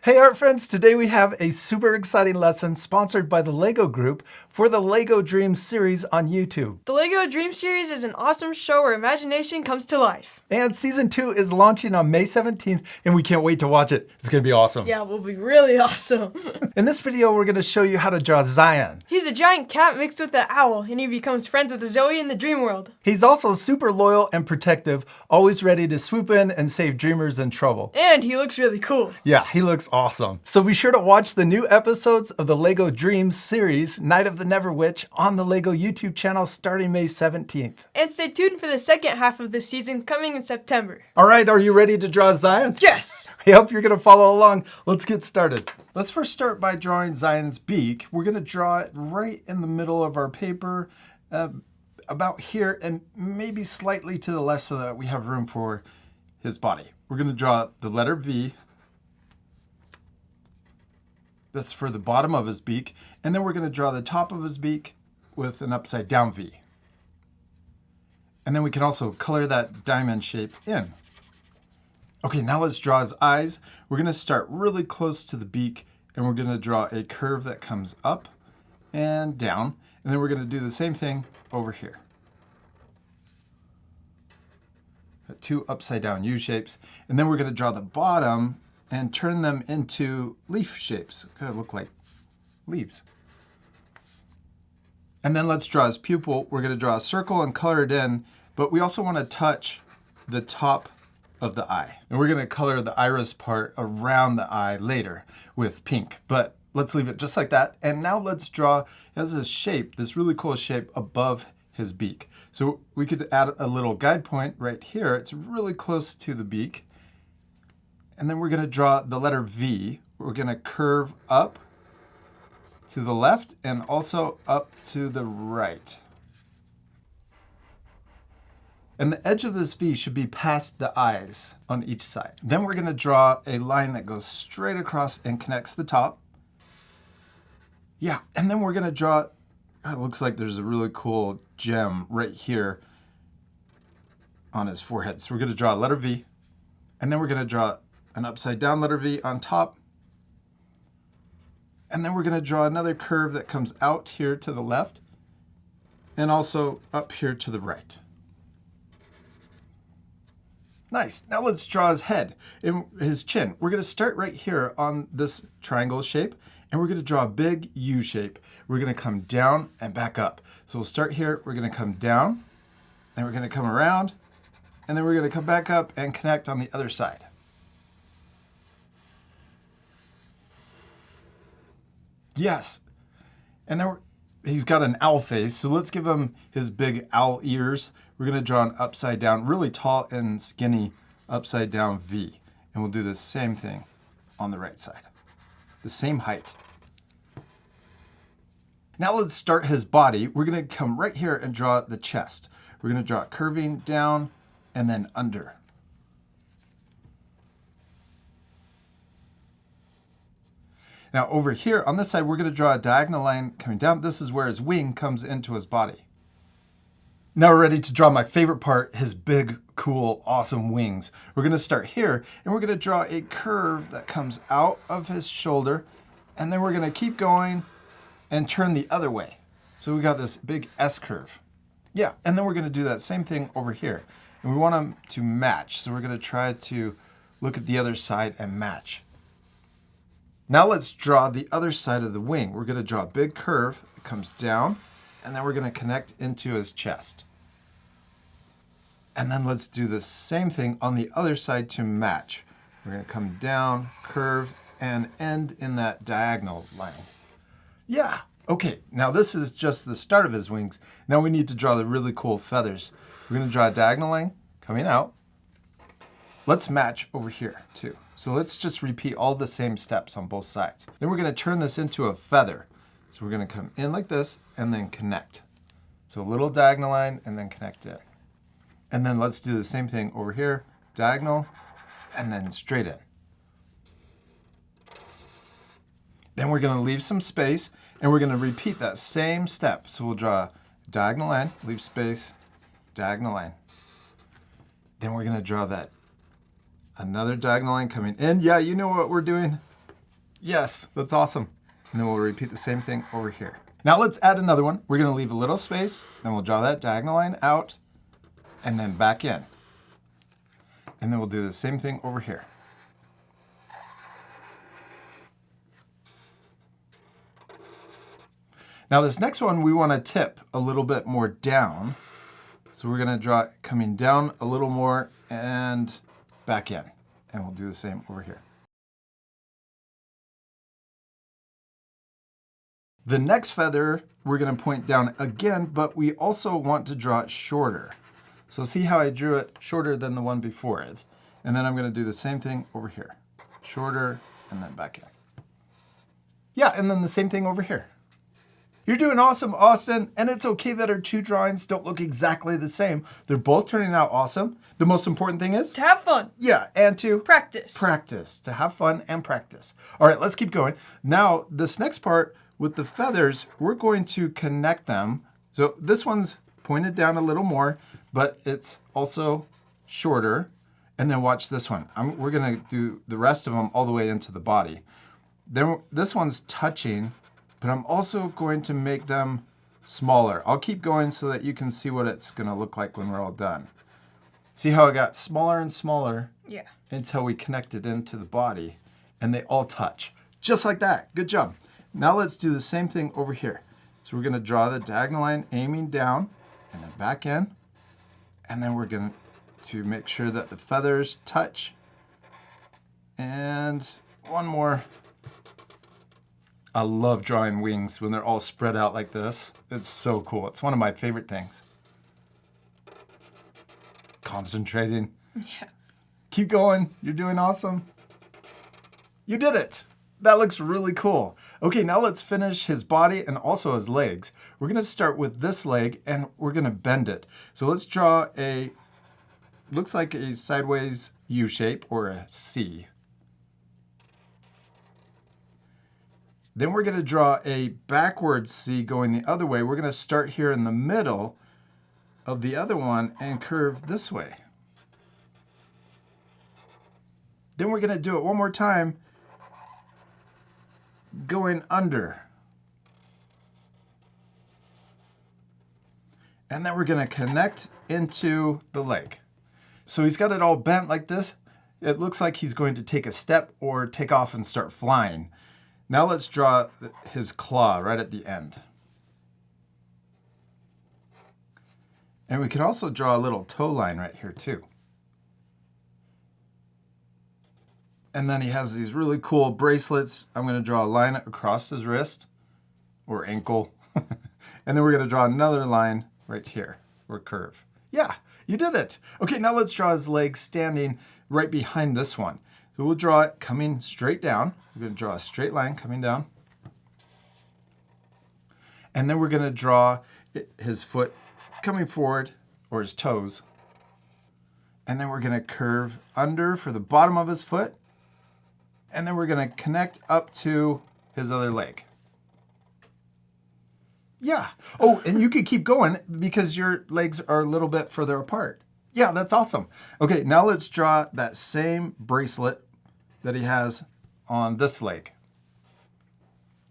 Hey art friends, today we have a super exciting lesson sponsored by the LEGO Group for the LEGO Dreams series on YouTube. The LEGO Dreams series is an awesome show where imagination comes to life. And season 2 is launching on May 17th and we can't wait to watch it. It's gonna be awesome. Yeah, it will be really awesome. In this video, we're gonna show you how to draw Zian. He's a giant cat mixed with an owl, and he becomes friends with Zoe in the dream world. He's also super loyal and protective, always ready to swoop in and save dreamers in trouble. And he looks really cool. Yeah, he looks awesome. So be sure to watch the new episodes of the LEGO Dreams series, Night of the Never Witch, on the LEGO YouTube channel starting May 17th. And stay tuned for the second half of this season coming in September. All right, are you ready to draw Zian? Yes! I hope you're gonna follow along. Let's get started. Let's first start by drawing Zian's beak. We're gonna draw it right in the middle of our paper, about here, and maybe slightly to the left so that we have room for his body. We're gonna draw the letter V. That's for the bottom of his beak. And then we're gonna draw the top of his beak with an upside down V. And then we can also color that diamond shape in. Okay, now let's draw his eyes. We're gonna start really close to the beak and we're gonna draw a curve that comes up and down. And then we're gonna do the same thing over here. Two upside down U shapes. And then we're gonna draw the bottom and turn them into leaf shapes. Kind of look like leaves. And then let's draw his pupil. We're gonna draw a circle and color it in, but we also wanna touch the top of the eye. And we're gonna color the iris part around the eye later with pink, but let's leave it just like that. And now let's draw, he has this shape, this really cool shape above his beak. So we could add a little guide point right here. It's really close to the beak. And then we're gonna draw the letter V. We're gonna curve up to the left and also up to the right. And the edge of this V should be past the eyes on each side. Then we're gonna draw a line that goes straight across and connects the top. Yeah, and then we're gonna draw, it looks like there's a really cool gem right here on his forehead. So we're gonna draw a letter V, and then we're gonna draw an upside down letter V on top. And then we're gonna draw another curve that comes out here to the left and also up here to the right. Nice, now let's draw his head and his chin. We're gonna start right here on this triangle shape and we're gonna draw a big U shape. We're gonna come down and back up. So we'll start here, we're gonna come down, and we're gonna come around, and then we're gonna come back up and connect on the other side. Yes, and then he's got an owl face, so let's give him his big owl ears. We're gonna draw an upside down, really tall and skinny upside down V. And we'll do the same thing on the right side, the same height. Now let's start his body. We're gonna come right here and draw the chest. We're gonna draw it curving down and then under. Now over here on this side, we're gonna draw a diagonal line coming down. This is where his wing comes into his body. Now we're ready to draw my favorite part, his big, cool, awesome wings. We're gonna start here and we're gonna draw a curve that comes out of his shoulder, and then we're gonna keep going and turn the other way. So we got this big S curve. Yeah, and then we're gonna do that same thing over here. And we want them to match. So we're gonna try to look at the other side and match. Now let's draw the other side of the wing. We're gonna draw a big curve that comes down, and then we're gonna connect into his chest. And then let's do the same thing on the other side to match. We're gonna come down, curve, and end in that diagonal line. Yeah, okay, now this is just the start of his wings. Now we need to draw the really cool feathers. We're gonna draw a diagonal line coming out. Let's match over here too. So let's just repeat all the same steps on both sides. Then we're gonna turn this into a feather. So we're gonna come in like this and then connect. So a little diagonal line and then connect in. And then let's do the same thing over here, diagonal, and then straight in. Then we're gonna leave some space and we're gonna repeat that same step. So we'll draw a diagonal line, leave space, diagonal line. Then we're gonna draw that another diagonal line coming in. Yeah, you know what we're doing. Yes, that's awesome. And then we'll repeat the same thing over here. Now let's add another one. We're going to leave a little space, then we'll draw that diagonal line out, and then back in. And then we'll do the same thing over here. Now this next one, we want to tip a little bit more down. So we're going to draw it coming down a little more and back in. And we'll do the same over here. The next feather, we're going to point down again, but we also want to draw it shorter. So see how I drew it shorter than the one before it. And then I'm going to do the same thing over here. Shorter and then back in. Yeah, and then the same thing over here. You're doing awesome, Austin, and it's okay that our two drawings don't look exactly the same. They're both turning out awesome. The most important thing is To have fun. yeah, and to Practice. practice, to have fun and practice. All right, let's keep going. Now, this next part with the feathers, we're going to connect them. So this one's pointed down a little more, but it's also shorter. And then watch this one. We're gonna do the rest of them all the way into the body. Then this one's touching, but I'm also going to make them smaller. I'll keep going so that you can see what it's gonna look like when we're all done. See how it got smaller and smaller Yeah. until we connected into the body and they all touch. Just like that, good job. Now let's do the same thing over here. So we're gonna draw the diagonal line aiming down and then back in. And then we're going to make sure that the feathers touch. And one more. I love drawing wings when they're all spread out like this. It's so cool. It's one of my favorite things. Concentrating. Yeah. Keep going. You're doing awesome. You did it. That looks really cool. Okay, now let's finish his body and also his legs. We're going to start with this leg and we're going to bend it. So let's draw a, looks like a sideways U shape or a C. Then we're going to draw a backwards C going the other way. We're going to start here in the middle of the other one and curve this way. Then we're going to do it one more time, going under. And then we're going to connect into the leg. So he's got it all bent like this. It looks like he's going to take a step or take off and start flying. Now let's draw his claw right at the end. And we could also draw a little toe line right here too. And then he has these really cool bracelets. I'm going to draw a line across his wrist or ankle. And then we're going to draw another line right here or curve. Yeah, you did it. Okay, now let's draw his legs standing right behind this one. So we'll draw it coming straight down. We're going to draw a straight line coming down. And then we're going to draw his foot coming forward, or his toes. And then we're going to curve under for the bottom of his foot. And then we're going to connect up to his other leg. Yeah. Oh, and you could keep going because your legs are a little bit further apart. Yeah, that's awesome. Okay, now let's draw that same bracelet that he has on this leg.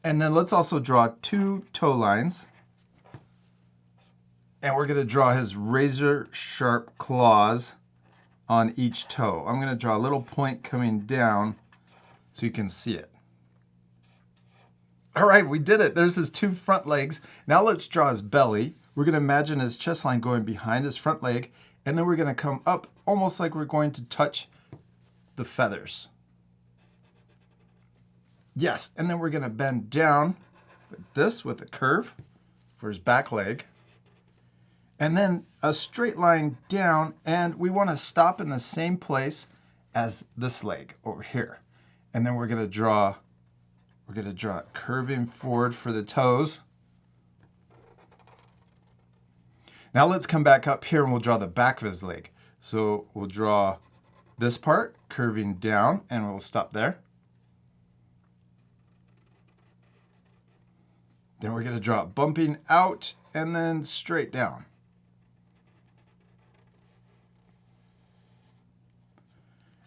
And then let's also draw 2 toe lines. And we're going to draw his razor sharp claws on each toe. I'm going to draw a little point coming down so you can see it. All right, we did it. There's his 2 front legs. Now let's draw his belly. We're going to imagine his chest line going behind his front leg. And then we're going to come up almost like we're going to touch the feathers. Yes, and then we're going to bend down like this with a curve for his back leg. And then a straight line down, and we want to stop in the same place as this leg over here. And then we're going to draw it curving forward for the toes. Now let's come back up here and we'll draw the back of his leg. So we'll draw this part curving down and we'll stop there. Then we're going to draw it bumping out and then straight down.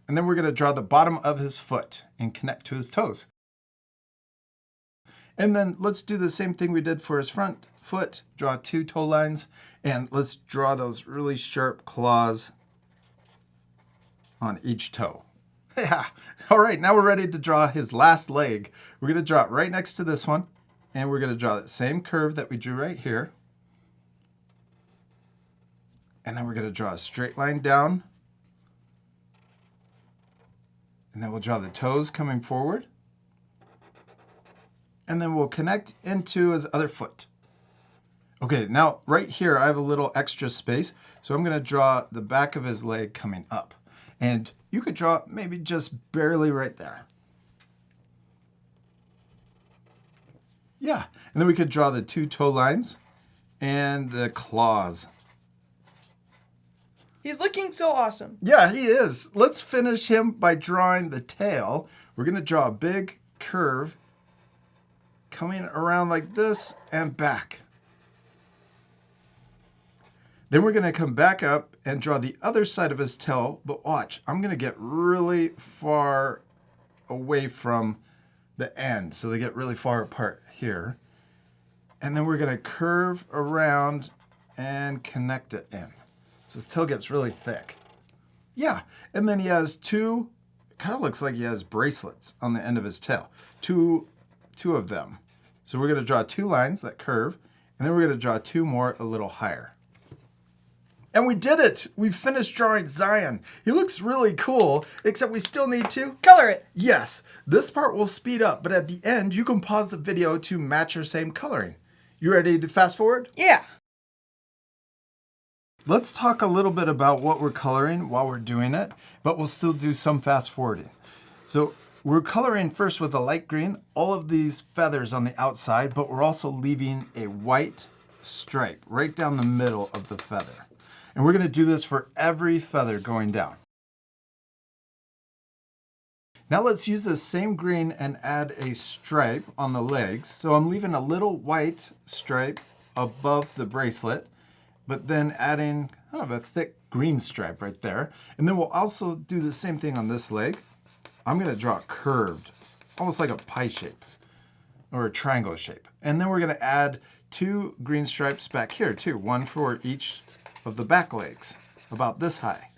And then we're going to draw the bottom of his foot and connect to his toes. And then let's do the same thing we did for his front foot. Draw 2 toe lines, and let's draw those really sharp claws on each toe. Yeah. All right, now we're ready to draw his last leg. We're going to draw it right next to this one, and we're going to draw that same curve that we drew right here. And then we're going to draw a straight line down. And then we'll draw the toes coming forward. And then we'll connect into his other foot. Okay, now right here I have a little extra space, so I'm going to draw the back of his leg coming up. And you could draw maybe just barely right there. Yeah, and then we could draw the 2 toe lines and the claws. He's looking so awesome. Yeah, he is. Let's finish him by drawing the tail. We're going to draw a big curve coming around like this and back. Then we're going to come back up and draw the other side of his tail, but watch, I'm going to get really far away from the end, so they get really far apart here. And then we're going to curve around and connect it in. So his tail gets really thick. Yeah, and then he has 2, it kind of looks like he has bracelets on the end of his tail. Two of them. So we're going to draw 2 lines that curve, and then we're going to draw 2 more a little higher. And we did it! We finished drawing Zian. He looks really cool, except we still need to color it. Yes, this part will speed up, but at the end, you can pause the video to match your same coloring. You ready to fast forward? Yeah. Let's talk a little bit about what we're coloring while we're doing it, but we'll still do some fast forwarding. So we're coloring first with a light green, all of these feathers on the outside, but we're also leaving a white stripe right down the middle of the feather. And we're going to do this for every feather going down. Now let's use the same green and add a stripe on the legs. So I'm leaving a little white stripe above the bracelet, but then adding kind of a thick green stripe right there. And then we'll also do the same thing on this leg. I'm going to draw it curved, almost like a pie shape or a triangle shape. And then we're going to add 2 green stripes back here too, 1 for each of the back legs, about this high.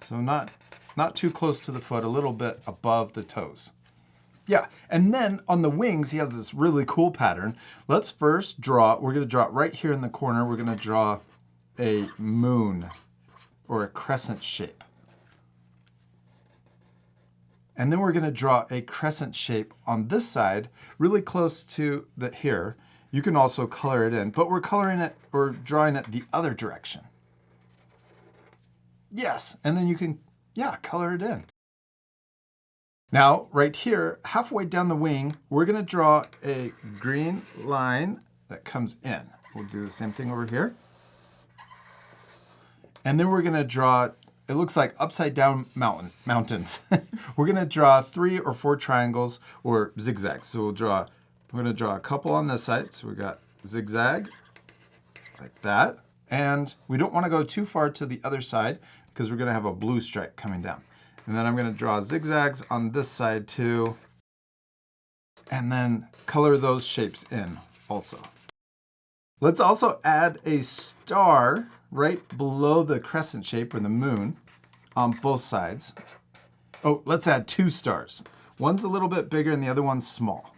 So not too close to the foot, a little bit above the toes. Yeah, and then on the wings, he has this really cool pattern. Let's first draw, we're going to draw it right here in the corner. We're going to draw a moon or a crescent shape. And then we're going to draw a crescent shape on this side, really close to the here. You can also color it in, but we're coloring it or drawing it the other direction. Yes, and then you can, color it in. Now, right here, halfway down the wing, we're going to draw a green line that comes in. We'll do the same thing over here. And then we're going to draw, it looks like upside down mountains. We're going to draw 3 or 4 triangles or zigzags. So we're going to draw a couple on this side. So we got zigzag like that. And we don't want to go too far to the other side because we're going to have a blue stripe coming down. And then I'm going to draw zigzags on this side too. And then color those shapes in also. Let's also add a star right below the crescent shape or the moon on both sides. Oh, let's add 2 stars. One's a little bit bigger and the other one's small.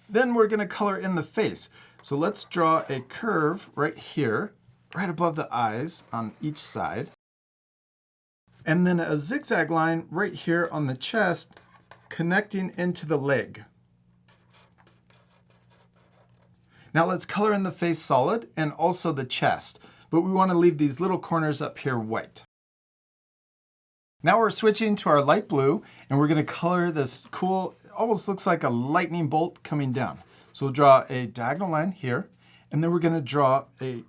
Then we're going to color in the face. So let's draw a curve right here, right above the eyes on each side. And then a zigzag line right here on the chest connecting into the leg. Now let's color in the face solid and also the chest, but we want to leave these little corners up here white. Now we're switching to our light blue and we're going to color this cool, almost looks like a lightning bolt coming down. So we'll draw a diagonal line here and then we're going to draw a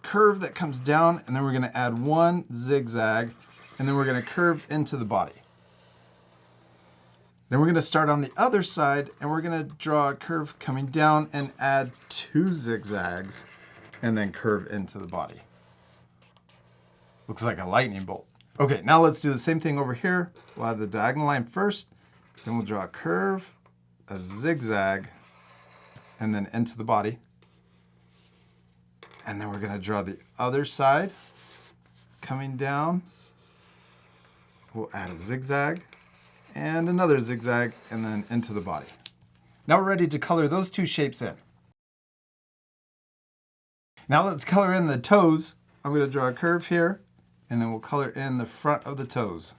curve that comes down and then we're going to add 1 zigzag and then we're going to curve into the body. Then we're going to start on the other side and we're going to draw a curve coming down and add 2 zigzags and then curve into the body. Looks like a lightning bolt. Okay, now let's do the same thing over here. We'll add the diagonal line first, then we'll draw a curve, a zigzag, and then into the body. And then we're going to draw the other side coming down. We'll add a zigzag and another zigzag and then into the body. Now we're ready to color those two shapes in. Now let's color in the toes. I'm going to draw a curve here and then we'll color in the front of the toes.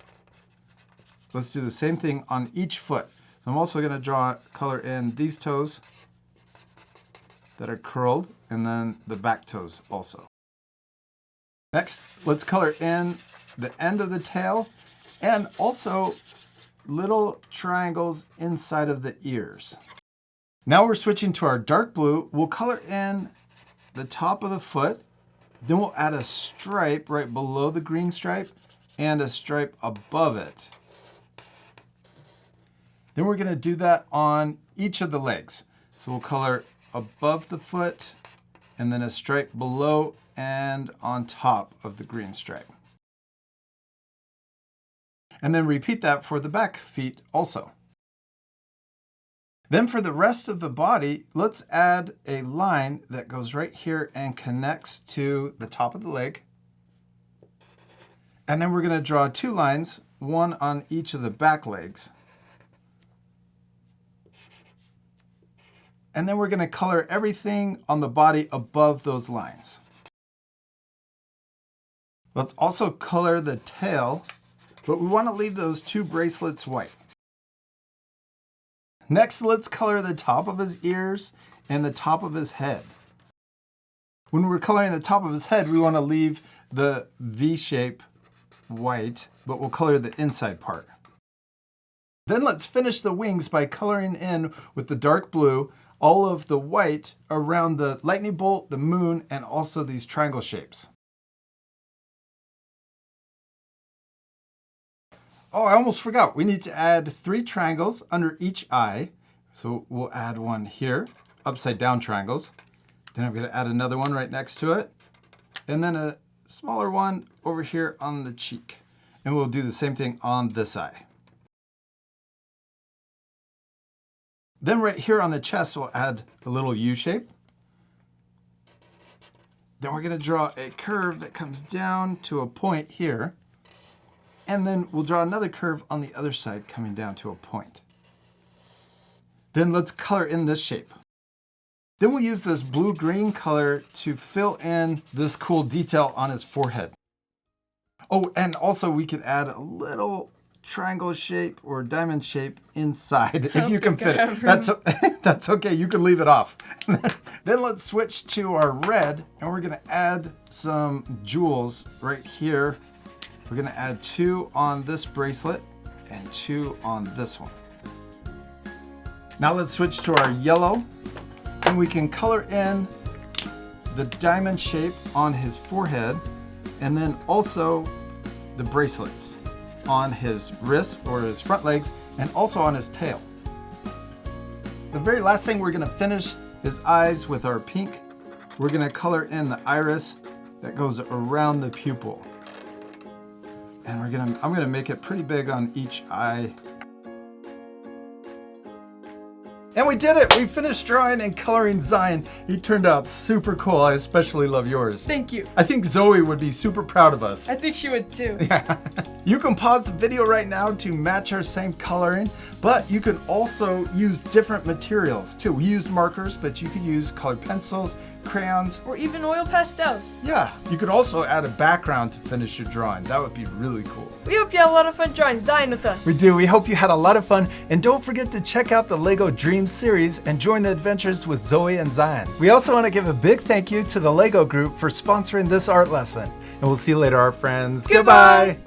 Let's do the same thing on each foot. I'm also going to color in these toes that are curled and then the back toes also. Next, let's color in the end of the tail and also little triangles inside of the ears. Now we're switching to our dark blue. We'll color in the top of the foot, then we'll add a stripe right below the green stripe and a stripe above it. Then we're going to do that on each of the legs. So we'll color above the foot and then a stripe below and on top of the green stripe. And then repeat that for the back feet also. Then for the rest of the body, let's add a line that goes right here and connects to the top of the leg. And then we're going to draw two lines, one on each of the back legs. And then we're going to color everything on the body above those lines. Let's also color the tail, but we want to leave those two bracelets white. Next, let's color the top of his ears and the top of his head. When we're coloring the top of his head, we want to leave the V shape white, but we'll color the inside part. Then let's finish the wings by coloring in with the dark blue all of the white around the lightning bolt, the moon, and also these triangle shapes. Oh, I almost forgot. We need to add 3 triangles under each eye. So we'll add one here, upside down triangles. Then I'm going to add another one right next to it. And then a smaller one over here on the cheek. And we'll do the same thing on this eye. Then right here on the chest, we'll add a little U shape. Then we're going to draw a curve that comes down to a point here. And then we'll draw another curve on the other side coming down to a point. Then let's color in this shape. Then we'll use this blue-green color to fill in this cool detail on his forehead. Oh, and also we could add a little triangle shape or diamond shape inside if you can fit it. That's okay, you can leave it off. Then let's switch to our red and we're gonna add some jewels right here. We're gonna add 2 on this bracelet and 2 on this one. Now let's switch to our yellow and we can color in the diamond shape on his forehead and then also the bracelets on his wrists or his front legs and also on his tail. The very last thing we're gonna finish his eyes with our pink. We're gonna color in the iris that goes around the pupil. And I'm gonna make it pretty big on each eye. And we did it! We finished drawing and coloring Zian. He turned out super cool. I especially love yours. Thank you. I think Zoe would be super proud of us. I think she would too. Yeah. You can pause the video right now to match our same coloring, but you can also use different materials too. We used markers, but you could use colored pencils, crayons, or even oil pastels. Yeah, you could also add a background to finish your drawing. That would be really cool. We hope you had a lot of fun drawing Zian with us. We do. We hope you had a lot of fun. And don't forget to check out the LEGO DREAMZzz series and join the adventures with Zoe and Zian. We also want to give a big thank you to the LEGO group for sponsoring this art lesson. And we'll see you later, our friends. Goodbye.